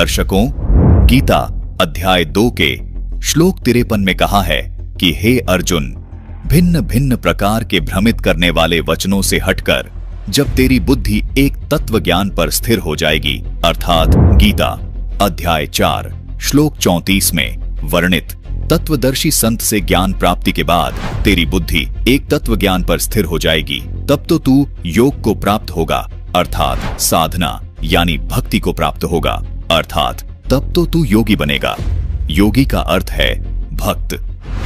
दर्शकों, गीता अध्याय 2 के श्लोक 53 में कहा है कि हे अर्जुन, भिन्न भिन्न प्रकार के भ्रमित करने वाले वचनों से हटकर जब तेरी बुद्धि एक तत्व ज्ञान पर स्थिर हो जाएगी, अर्थात गीता अध्याय 4 श्लोक 34 में वर्णित तत्वदर्शी संत से ज्ञान प्राप्ति के बाद तेरी बुद्धि एक तत्व ज्ञान पर स्थिर हो जाएगी, तब तो तू योग को प्राप्त होगा, अर्थात साधना यानी भक्ति को प्राप्त होगा, अर्थात तब तो तू योगी बनेगा। योगी का अर्थ है भक्त।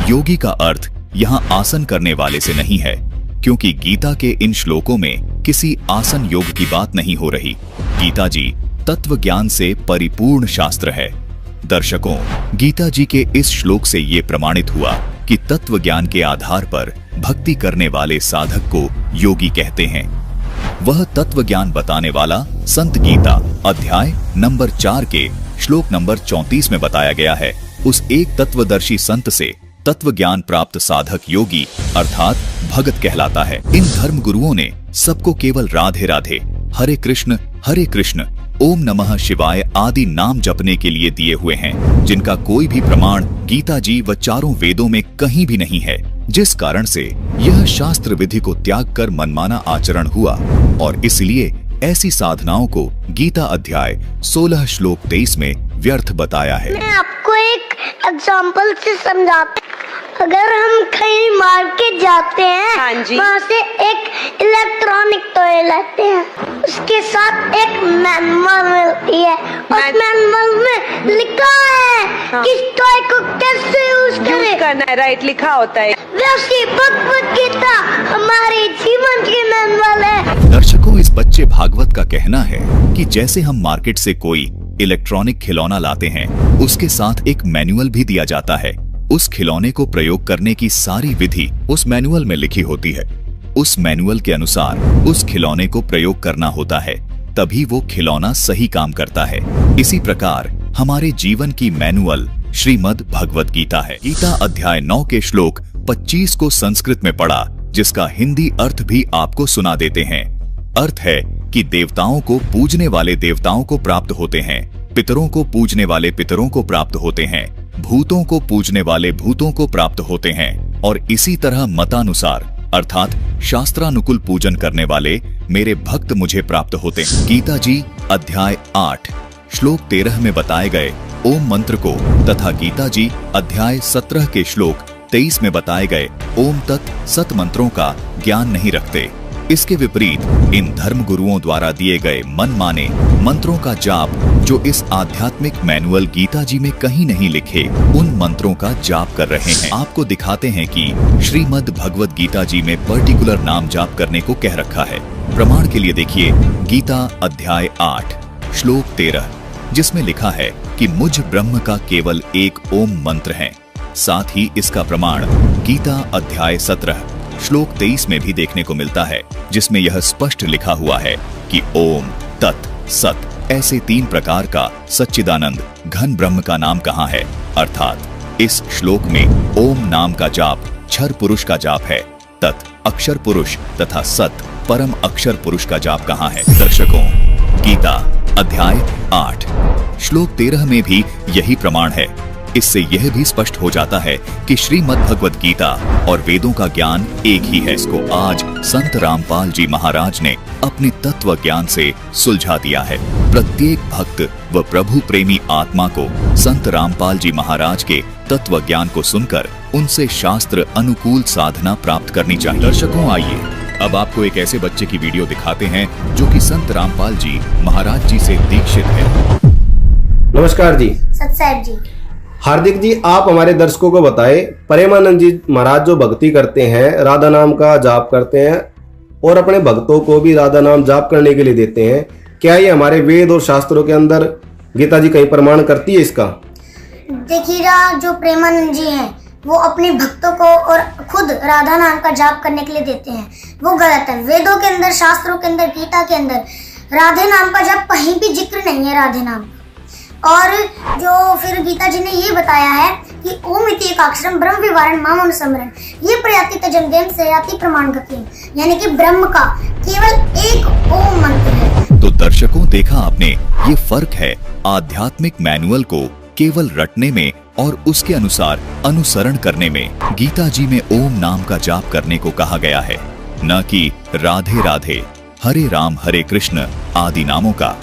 योगी का अर्थ यहाँ आसन करने वाले से नहीं है, क्योंकि गीता के इन श्लोकों में किसी आसन योग की बात नहीं हो रही। गीता जी तत्व ज्ञान से परिपूर्ण शास्त्र है। दर्शकों, गीता जी के इस श्लोक से ये प्रमाणित हुआ कि तत्व ज्ञान के आधार पर भक्ति करने वाले साधक को योगी कहते हैं। वह तत्व ज्ञान बताने वाला संत गीता अध्याय नंबर 4 के श्लोक नंबर 34 में बताया गया है। उस एक तत्वदर्शी संत से तत्व ज्ञान प्राप्त साधक योगी अर्थात भगत कहलाता है। इन धर्म गुरुओं ने सबको केवल राधे राधे, हरे कृष्ण, ओम नमः शिवाय आदि नाम जपने के लिए दिए हुए हैं, जिनका कोई भी प्रमाण गीता जी व चारों वेदों में कहीं भी नहीं है, जिस कारण से यह शास्त्र विधि को त्याग कर मनमाना आचरण हुआ और इसलिए ऐसी साधनाओं को गीता अध्याय 16 श्लोक 23 में व्यर्थ बताया है। मैं आपको एक एग्जाम्पल से समझाता। अगर हम कहीं मार्केट जाते हैं, हाँ जी, वहाँ से एक इलेक्ट्रॉनिक टॉय लेते हैं, उसके साथ एक मैनुअल मिलती है। उस मैनुअल में लिखा है कि इस टॉय को कैसे यूज करना है, राइट, लिखा होता है। वैसे भगवद गीता हमारे जीवन की मैनुअल है। दर्शकों, इस बच्चे भागवत का कहना है कि जैसे हम मार्केट से कोई इलेक्ट्रॉनिक खिलौना लाते हैं, उसके साथ एक मैनुअल भी दिया जाता है। उस खिलौने को प्रयोग करने की सारी विधि उस मैनुअल में लिखी होती है। उस मैनुअल के अनुसार उस खिलौने को प्रयोग करना होता है, तभी वो खिलौना सही काम करता है। इसी प्रकार हमारे जीवन की मैनुअल श्रीमद् भगवद गीता है। गीता अध्याय 9 के श्लोक 25 को संस्कृत में पढ़ा, जिसका हिंदी अर्थ भी आपको सुना देते हैं। अर्थ है कि देवताओं को पूजने वाले देवताओं को प्राप्त होते हैं, पितरों को पूजने वाले पितरों को प्राप्त होते हैं, भूतों को पूजने वाले भूतों को प्राप्त होते हैं, और इसी तरह मतानुसार अर्थात शास्त्रानुकूल पूजन करने वाले मेरे भक्त मुझे प्राप्त होते हैं। गीता जी अध्याय 8 श्लोक 13 में बताए गए ओम मंत्र को तथा गीता जी अध्याय 17 के श्लोक 23 में बताए गए ओम तत् सत मंत्रों का ज्ञान नहीं रखते। इसके विपरीत इन धर्म गुरुओं द्वारा दिए गए मनमाने मंत्रों का जाप, जो इस आध्यात्मिक मैनुअल गीता जी में कहीं नहीं लिखे, उन मंत्रों का जाप कर रहे हैं। आपको दिखाते हैं कि श्रीमद् भगवद गीता जी में पर्टिकुलर नाम जाप करने को कह रखा है। प्रमाण के लिए देखिए गीता अध्याय 8 श्लोक 13, जिसमें लिखा है कि मुझ ब्रह्म का केवल एक ओम मंत्र है। साथ ही इसका प्रमाण गीता अध्याय 17 श्लोक 23 में भी देखने को मिलता है, जिसमें यह स्पष्ट लिखा हुआ है कि ओम तत् सत ऐसे 3 प्रकार का सच्चिदानंद घन ब्रह्म का नाम कहाँ है। अर्थात इस श्लोक में ओम नाम का जाप क्षर पुरुष का जाप है, तत् अक्षर पुरुष तथा सत परम अक्षर पुरुष का जाप कहाँ है। दर्शकों, गीता अध्याय 8 श्लोक 13 में भी यही प्रमाण है। इससे यह भी स्पष्ट हो जाता है कि श्रीमद् भगवद गीता और वेदों का ज्ञान एक ही है। इसको आज संत रामपाल जी महाराज ने अपनी तत्व ज्ञान से सुलझा दिया है। प्रत्येक भक्त व प्रभु प्रेमी आत्मा को संत रामपाल जी महाराज के तत्व ज्ञान को सुनकर उनसे शास्त्र अनुकूल साधना प्राप्त करनी चाहिए। दर्शकों, आइए अब आपको एक ऐसे बच्चे की वीडियो दिखाते हैं जो कि संत रामपाल जी महाराज जी से दीक्षित है। नमस्कार जी। सत्साहेब जी। हार्दिक जी, आप हमारे दर्शकों को बताएं, प्रेमानंद जी महाराज जो भक्ति करते हैं, राधा नाम का जाप करते हैं और अपने भक्तों को भी राधा नाम जाप करने के लिए देते हैं, क्या ये हमारे वेद और शास्त्रों के अंदर गीता जी कहीं प्रमाण करती है इसका? देखिएगा, जो प्रेमानंद जी हैं वो अपने भक्तों को और खुद राधा नाम का जाप करने के लिए देते हैं, वो गलत है। वेदों के अंदर, शास्त्रों के अंदर, गीता के अंदर राधे नाम का जाप कहीं भी जिक्र नहीं है राधे नाम। और जो फिर गीता जी ने ये बताया है कि ओम इति एकाक्षरम ब्रह्म विवरण मामम समरण, ये प्रयाति तजमदेन से याति प्रमाण गति, यानी कि ब्रह्म का केवल एक ओम मंत्र है। तो दर्शकों, देखा आपने, ये फर्क है आध्यात्मिक मैनुअल को केवल रटने में और उसके अनुसार अनुसरण करने में। गीता जी में ओम नाम का जाप करने को कहा गया है, न कि राधे राधे, हरे राम हरे कृष्ण आदि नामों का।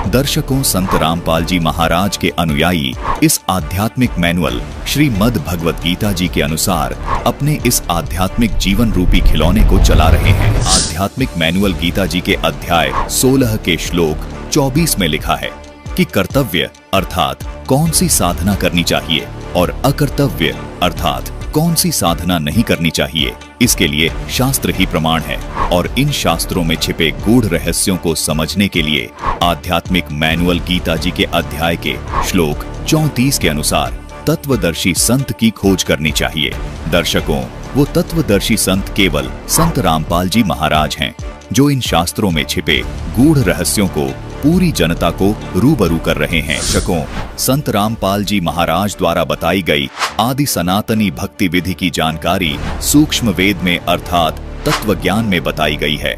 दर्शकों, संत रामपाल जी महाराज के अनुयायी इस आध्यात्मिक मैनुअल श्रीमद् भगवत गीता जी के अनुसार अपने इस आध्यात्मिक जीवन रूपी खिलौने को चला रहे हैं। आध्यात्मिक मैनुअल गीता जी के अध्याय 16 के श्लोक 24 में लिखा है कि कर्तव्य अर्थात कौन सी साधना करनी चाहिए और अकर्तव्य अर्थात कौन सी साधना नहीं करनी चाहिए, इसके लिए शास्त्र ही प्रमाण है। और इन शास्त्रों में छिपे गूढ़ रहस्यों को समझने के लिए आध्यात्मिक मैनुअल गीता जी के अध्याय के श्लोक 34 के अनुसार तत्वदर्शी संत की खोज करनी चाहिए। दर्शकों, वो तत्वदर्शी संत केवल संत रामपाल जी महाराज हैं, जो इन शास्त्रों में छिपे गूढ़ रहस्यों को पूरी जनता को रूबरू कर रहे हैं। दर्शकों, संत रामपाल जी महाराज द्वारा बताई गई आदि सनातनी भक्ति विधि की जानकारी सूक्ष्म वेद में अर्थात तत्व ज्ञान में बताई गई है।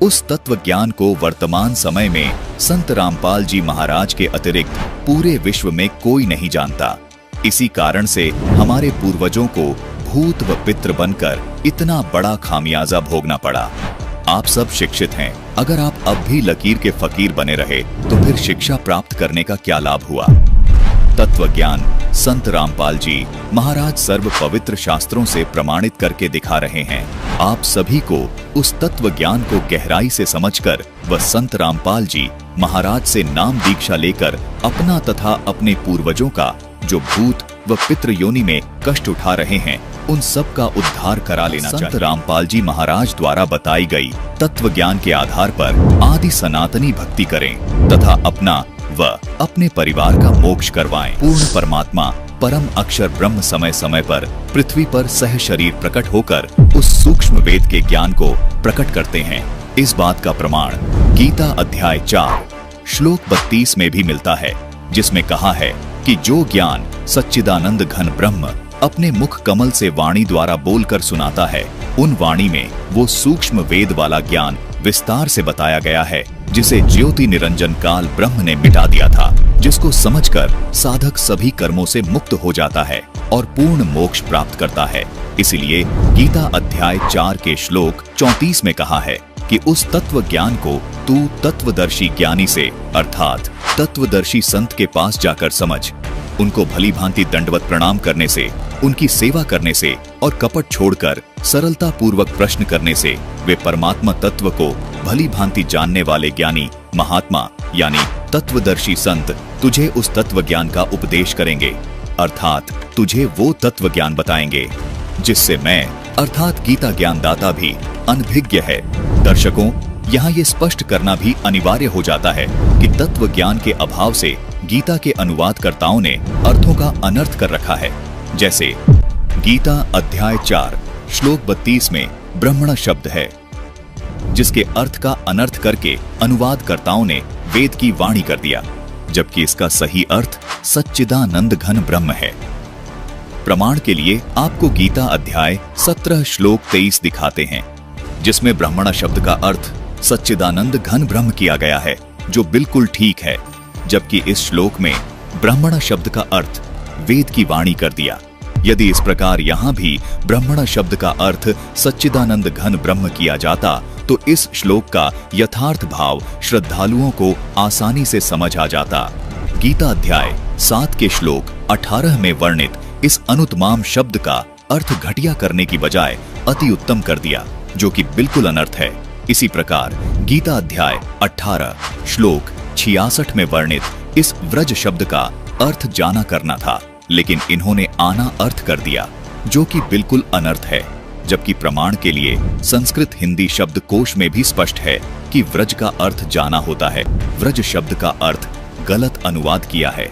उस तत्व ज्ञान को वर्तमान समय में संत रामपाल जी महाराज के अतिरिक्त पूरे विश्व में कोई नहीं जानता। इसी कारण से हमारे पूर्वजों को भूत व पितृ बनकर इतना बड़ा खामियाजा भोगना पड़ा। आप सब शिक्षित हैं, अगर आप अब भी लकीर के फकीर बने रहे तो फिर शिक्षा प्राप्त करने का क्या लाभ हुआ। तत्व ज्ञान संत रामपाल जी महाराज सर्व पवित्र शास्त्रों से प्रमाणित करके दिखा रहे हैं। आप सभी को उस तत्व ज्ञान को गहराई से समझकर व संत रामपाल जी महाराज से नाम दीक्षा लेकर अपना तथा अपने पूर्वजों का जो भूत व पितृ योनि में कष्ट उठा रहे हैं, उन सब का उद्धार करा लेना चाहिए। संत रामपाल जी महाराज द्वारा बताई गई तत्व ज्ञान के आधार पर आदि सनातनी भक्ति करें तथा अपना व अपने परिवार का मोक्ष करवाएं। पूर्ण परमात्मा परम अक्षर ब्रह्म समय समय पर पृथ्वी पर सह शरीर प्रकट होकर उस सूक्ष्म वेद के ज्ञान को प्रकट करते हैं। इस बात का प्रमाण गीता अध्याय 4 श्लोक 32 में भी मिलता है, जिसमें कहा है कि जो ज्ञान सच्चिदानंद घन ब्रह्म अपने मुख कमल से वाणी द्वारा बोलकर सुनाता है, उन वाणी में वो सूक्ष्म वेद वाला ज्ञान विस्तार से बताया गया है, जिसे ज्योति निरंजन काल ब्रह्म ने मिटा दिया था, जिसको समझकर साधक सभी कर्मों से मुक्त हो जाता है और पूर्ण मोक्ष प्राप्त करता है। इसलिए गीता अध्याय 4 के श्लोक 34 में कहा है कि उस तत्व ज्ञान को तू तत्वदर्शी ज्ञानी से अर्थात तत्वदर्शी संत के पास जाकर समझ। उनको भली भांति दंडवत प्रणाम करने से, उनकी सेवा करने से और कपट छोड़कर सरलता पूर्वक प्रश्न करने से वे परमात्मा तत्व को भली भांति जानने वाले ज्ञानी महात्मा यानी तत्वदर्शी संत तुझे उस तत्व ज्ञान का उपदेश करेंगे, अर्थात तुझे वो तत्व ज्ञान बताएंगे जिससे मैं अर्थात गीता ज्ञानदाता भी अनभिज्ञ है। दर्शकों, यहाँ ये स्पष्ट करना भी अनिवार्य हो जाता है कि तत्व ज्ञान के अभाव से गीता के अनुवादकर्ताओं ने अर्थों का अनर्थ कर रखा है। जैसे गीता अध्याय 4 श्लोक 32 में ब्रह्मण शब्द है, जिसके अर्थ का अनर्थ करके अनुवादकर्ताओं ने वेद की वाणी कर दिया, जबकि इसका सही अर्थ सच्चिदानंद घन ब्रह्म है। प्रमाण के लिए आपको गीता अध्याय 17 श्लोक 23 दिखाते हैं, जिसमें ब्रह्मण शब्द का अर्थ सच्चिदानंद घन ब्रह्म किया गया है, जो बिल्कुल ठीक है, जबकि इस श्लोक में ब्रह्मण शब्द का अर्थ वेद की वाणी कर दिया। यदि इस प्रकार यहाँ भी ब्रह्मण शब्द का अर्थ सच्चिदानंद घन ब्रह्म किया जाता तो इस श्लोक का यथार्थ भाव श्रद्धालुओं को आसानी से समझ आ जाता। गीता अध्याय 7 के श्लोक 18 में वर्णित इस अनुत्तमाम शब्द का अर्थ घटिया करने की बजाय अति उत्तम कर दिया, जो कि बिल्कुल अनर्थ है। इसी प्रकार गीता अध्याय 18 श्लोक 66 में वर्णित इस व्रज शब्द का अर्थ जाना करना था, लेकिन इन्होंने आना अर्थ कर दिया, जो कि बिल्कुल अनर्थ है। जबकि प्रमाण के लिए संस्कृत हिंदी शब्द कोश में भी स्पष्ट है कि व्रज का अर्थ जाना होता है, व्रज शब्द का अर्थ गलत अनुवाद किया है।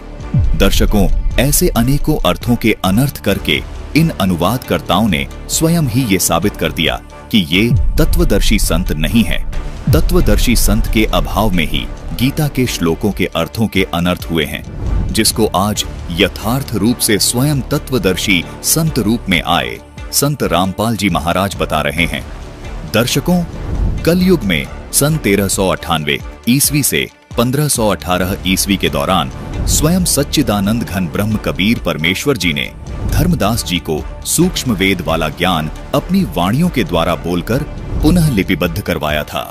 दर्शकों, ऐसे अनेकों अर्थों के अनर्थ करके इन अनुवादकर्ताओं ने स्वयं ही ये साबित कर दिया कि ये तत्वदर्शी संत नहीं है। तत्वदर्शी संत के अभाव में ही गीता के श्लोकों के अर्थों के अनर्थ हुए हैं, जिसको आज यथार्थ रूप से स्वयं तत्वदर्शी संत रूप में आए संत रामपाल जी महाराज बता रहे हैं। दर्शकों, कलयुग में सन 1398 ईस्वी से 1518 ईस्वी के दौरान स्वयं सच्चिदानंद घन ब्रह्म कबीर परमेश्वर जी ने धर्मदास जी को सूक्ष्म वेद वाला ज्ञान अपनी वाणियों के द्वारा बोलकर पुनः लिपिबद्ध करवाया था।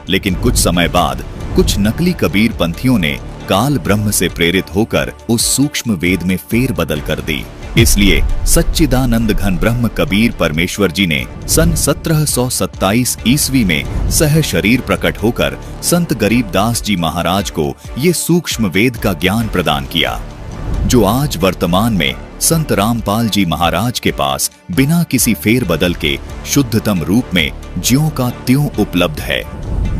लेकिन कुछ समय बाद कुछ नकली कबीर पंथियों ने काल ब्रह्म से प्रेरित होकर उस सूक्ष्म वेद में फेरबदल कर दी। इसलिए सच्चिदानंद घन ब्रह्म कबीर परमेश्वर जी ने सन 1727 ईस्वी में सह शरीर प्रकट होकर संत गरीबदास जी महाराज को ये सूक्ष्म वेद का ज्ञान प्रदान किया, जो आज वर्तमान में संत रामपाल जी महाराज के पास बिना किसी फेरबदल के शुद्धतम रूप में ज्यों का त्यों उपलब्ध है,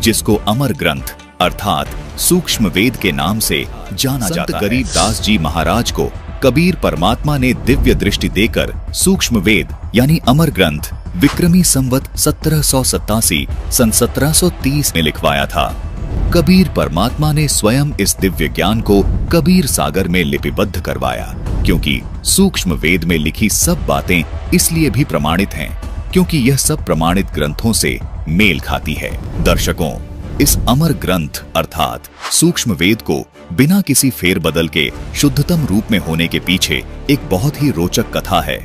जिसको अमर ग्रंथ अर्थात सूक्ष्म वेद के नाम से जाना जाता है। गरीबदास जी महाराज को कबीर परमात्मा ने दिव्य दृष्टि देकर सूक्ष्म वेद यानी अमर ग्रंथ विक्रमी संवत 1787 सन 1730 में लिखवाया था। कबीर परमात्मा ने स्वयं इस दिव्य ज्ञान को कबीर सागर में लिपिबद्ध करवाया, क्योंकि सूक्ष्म वेद में लिखी सब बातें इसलिए भी प्रमाणित हैं क्योंकि यह सब प्रमाणित ग्रंथों से मेल खाती है। दर्शकों, इस अमर ग्रंथ अर्थात सूक्ष्म वेद को बिना किसी फेरबदल के शुद्धतम रूप में होने के पीछे एक बहुत ही रोचक कथा है।